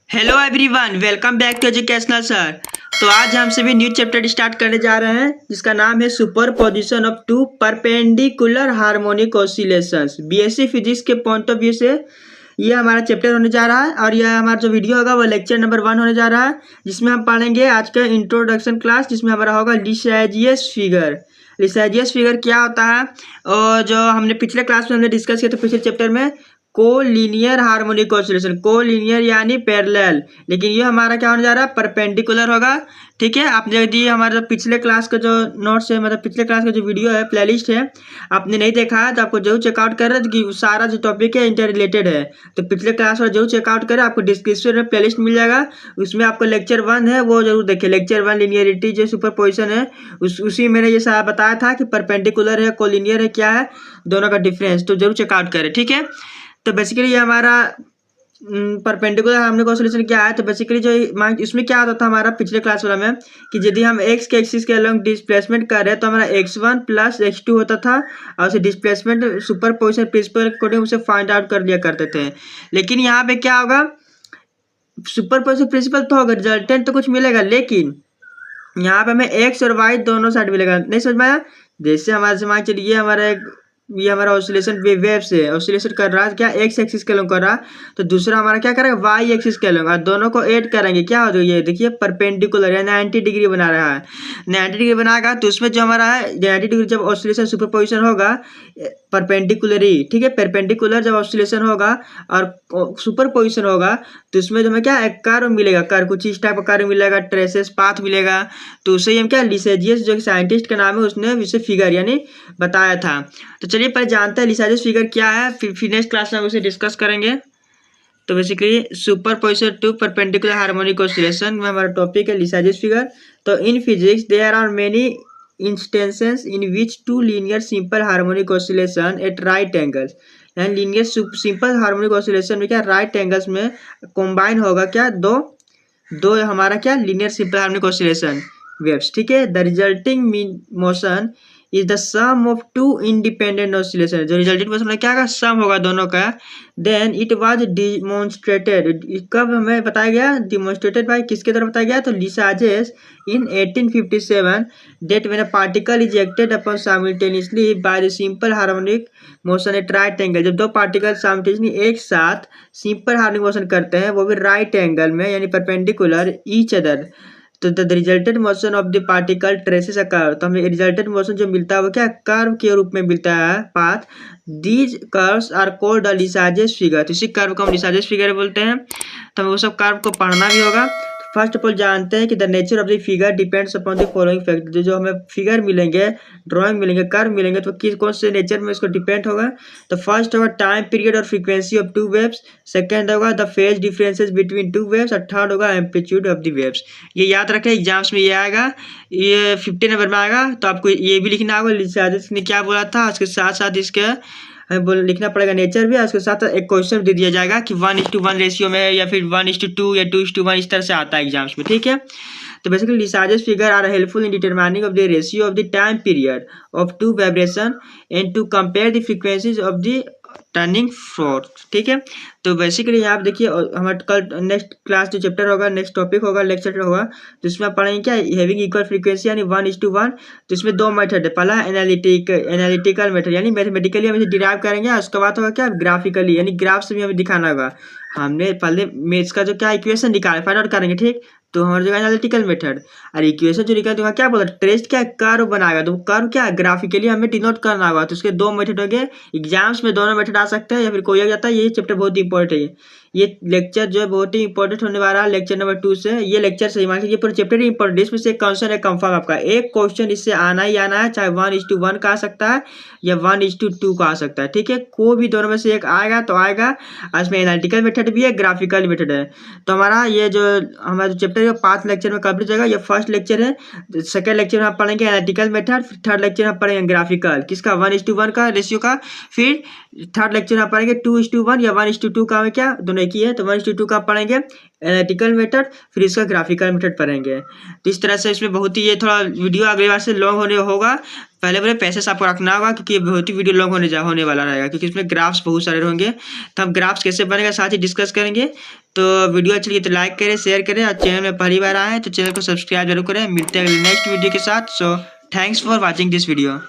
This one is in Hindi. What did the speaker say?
Hello everyone, welcome back to educational sir. तो आज हम सभी न्यू चैप्टर स्टार्ट करने जा रहे हैं जिसका नाम है superposition of two perpendicular harmonic oscillations. BSc physics के पॉइंट ऑफ व्यू से ये हमारा चैप्टर होने जा रहा है और यह हमारा जो वीडियो होगा वो लेक्चर नंबर 1 होने जा रहा है, जिसमें हम पढ़ेंगे आज का इंट्रोडक्शन क्लास, जिसमें हमारा होगा लिसाजियस फिगर। लिसाजियस फिगर क्या होता है और जो हमने पिछले क्लास में हमने डिस्कस किया था पिछले चैप्टर में कोलिनियर हार्मोनिक ऑसिलेशन। कोलिनियर यानी पैरेलल, लेकिन ये हमारा क्या होने जा रहा है, परपेंडिकुलर होगा। ठीक है, आपने यदि हमारे पिछले क्लास का जो नोट्स है, मतलब पिछले क्लास का जो वीडियो है, प्लेलिस्ट है, आपने नहीं देखा है तो आपको जरूर चेकआउट कर रहे कि सारा जो टॉपिक है इंटर रिलेटेड है। तो पिछले क्लास वाला जरूर चेकआउट करें, आपको डिस्क्रिप्शन में प्लेलिस्ट मिल जाएगा। उसमें आपको लेक्चर 1 है वो जरूर देखिए। लेक्चर 1 लिनियरिटी जो सुपरपोजिशन है उसी मैंने ये सारा बताया था कि परपेंडिकुलर है, कोलिनियर है, क्या है दोनों का डिफरेंस, तो जरूर चेकआउट करें। ठीक है, तो बेसिकली ये हमारा परपेंडिकुलर हार्मोनिक ऑसिलेशन क्या है। तो बेसिकली जो इसमें क्या होता था हमारा पिछले क्लास वाला में कि यदि हम एक्स के एक्सिस के अलोंग डिस्प्लेसमेंट कर रहे हैं तो हमारा x1 प्लस x2 होता था और उसे displacement superposition principle according उसे फाइंड आउट कर लिया करते थे। लेकिन यहाँ पे क्या होगा, सुपर पोजिशन प्रिंसिपल तो होगा, रिजल्टेंट तो कुछ मिलेगा, लेकिन यहाँ पे हमें एक्स और वाई दोनों साइड मिलेगा। नहीं समझ में आया? जैसे हमारे मान चलिए ये हमारा ऑसिलेशन वेव से ऑसिलेशन कर रहा है, क्या एक्स एक्सिस के लोग कर रहा है, तो दूसरा हमारा क्या करेगा, वाई एक्सिस के लोग, और दोनों को ऐड करेंगे, क्या हो जाएगा, ये देखिए परपेंडिकुलर या 90 डिग्री बना रहा है। 90 डिग्री बनाएगा तो उसमें जो हमारा है 90 डिग्री जब ऑसिलेशन सुपरपोजिशन होगा परपेंडिकुलरी, ठीक है, परपेंडिकुलर जब ऑसिलेशन होगा और सुपरपोजिशन होगा तो उसमें जो हमें क्या एक कर्व मिलेगा, कर्व कुछ इस टाइप का कर्व मिलेगा, ट्रेसेस पाथ मिलेगा। तो उसे हम क्या लिसाजियस जो साइंटिस्ट का नाम है उसने इसे फिगर यानी बताया था। तो चलिए पहले जानते हैं लिसाजियस फिगर क्या है, फिर नेक्स्ट क्लास में उसे डिस्कस करेंगे। तो basically superposition two perpendicular harmonic oscillation में हमारा टॉपिक है लिसाजियस फिगर। तो in physics there are many instances in which two linear simple harmonic oscillation at right angles, यानी लीनियर सिंपल हार्मोनिक ऑसिलेशन में क्या राइट एंगल्स में कॉम्बाइन होगा क्या दो हमारा क्या linear simple harmonic oscillation waves. ठीक है, the resulting motion is the sum of two independent oscillation. जो रिजल्टेंट मोशन क्या का सम होगा दोनों का। देन इट वाज डिमॉन्स्ट्रेटेड, कब हमें बताया गया, डिमॉन्स्ट्रेटेड बाय किसके द्वारा बताया गया, तो लिसाजियस इन 1857 that when a particle is acted upon simultaneously by the simple harmonic motion at right angle, जब दो पार्टिकल साइमल्टेनियसली एक साथ सिंपल हार्मोनिक मोशन करते हैं वो भी राइट एंगल में यानी परपेंडिकुलर ईच अदर, तो the resultant motion of the particle traces a curve. तो हमें रिजल्टेंट मोशन जो मिलता है वो क्या कर्व के रूप में मिलता है, path. These curves are called the Lissajous figure. तो इसी कर्व को हम लिसाजियस फिगर बोलते हैं। तो हमें वो सब कर्व को पढ़ना भी होगा। फर्स्ट ऑफ ऑल जानते हैं कि the nature of the figure depends upon the following factor. जो हमें फिगर मिलेंगे, ड्राइंग मिलेंगे, कर्व मिलेंगे तो कौन से नेचर में इसको डिपेंड होगा। तो फर्स्ट होगा टाइम पीरियड और frequency of two waves, second होगा the phase differences between two waves और थर्ड होगा एम्पलीट्यूड ऑफ द वेव्स। ये याद रखें, एग्जाम्स में ये आएगा, ये 50 नंबर में आएगा। तो आपको ये भी लिखना होगा लिसाजियस ने क्या बोला था, उसके साथ साथ इसके हमें लिखना पड़ेगा नेचर भी, उसके साथ एक क्वेश्चन दे दिया जाएगा कि 1:1 रेशियो में है या फिर 1:2 या 2:1, इस तरह से आता है एग्जाम्स में। ठीक है, तो basically Lissajous figure are helpful in determining of the ratio of the time period of two vibration and to compare the frequencies of the turning force. ठीक है, तो बेसिकली यहाँ आप देखिए हमारा कल नेक्स्ट क्लास जो चैप्टर होगा, नेक्स्ट टॉपिक होगा, लेक्चर होगा, तो इसमें आप पढ़ेंगे क्या हैविंग इक्वल फ्रीक्वेंसी यानी 1:1। तो इसमें दो मेथड है, पहला एनालिटिकल मेथड यानी मैथमेटिकली हम इसे डिराइव करेंगे, उसके बाद होगा क्या ग्राफिकली यानी ग्राफ से भी हमें दिखाना होगा। हमने पहले मैथ्स का जो क्या इक्वेशन निकाले फाइंड आउट करेंगे, ठीक, तो हमारे जो एनालिटिकल मेथड और इक्वेशन जो निकालते हैं क्या बोला, ट्रेस क्या कर्व बनाएगा, तो कर्व क्या ग्राफिकली हमें डिनोट करना होगा। तो उसके दो मेथड हो गए, एग्जाम्स में दोनों मेथड आ सकते हैं या फिर कोई आ जाता है। ये चैप्टर बहुत इंपॉर्टेंट है, ये लेक्चर जो है बहुत ही इंपॉर्टेंट होने वाला है लेक्चर नंबर 2 से। ये लेक्चर सही मान ये पूरा चैप्टर ही इंपॉर्टेंट, इसमें से क्वेश्चन है कंफर्म आपका, एक क्वेश्चन इससे आना ही आना है, चाहे 1:1 का आ सकता है या 1:2 का आ सकता है। ठीक है, कोई भी दोनों में से एक आएगा तो आएगा। इसमें एनालिटिकल मेथड भी है, ग्राफिकल मेथड है। तो हमारा ये जो हमारा जो चैप्टर है 5 लेक्चर में कंप्लीट हो जाएगा। ये फर्स्ट लेक्चर है, सेकंड लेक्चर में आप पढ़ेंगे एनालिटिकल मेथड, फिर थर्ड लेक्चर में आप पढ़ेंगे ग्राफिकल किसका 1:1 का रेशियो का, फिर थर्ड लेक्चर में आप पढ़ेंगे 2:1 या 1:2 का, क्या दोनों दोनों एक ही है। तो 1:2 का पढ़ेंगे एनालिटिकल मेथड, फिर इसका ग्राफिकल मेथड पढ़ेंगे। तो इस तरह से इसमें बहुत ही ये थोड़ा वीडियो अगली बार से लॉन्ग होने होगा। पहले पेशेंस आपको रखना होगा क्योंकि ये बहुत ही वीडियो लॉन्ग होने वाला रहेगा, क्योंकि इसमें ग्राफ्स बहुत सारे होंगे। तो हम ग्राफ्स कैसे बनेगा साथ ही डिस्कस करेंगे। तो वीडियो अच्छी लगी तो लाइक करें, शेयर करें, और चैनल में पहली बार आए हैं तो चैनल को सब्सक्राइब जरूर करें। मिलते हैं अगले नेक्स्ट वीडियो के साथ। So thanks for watching this video.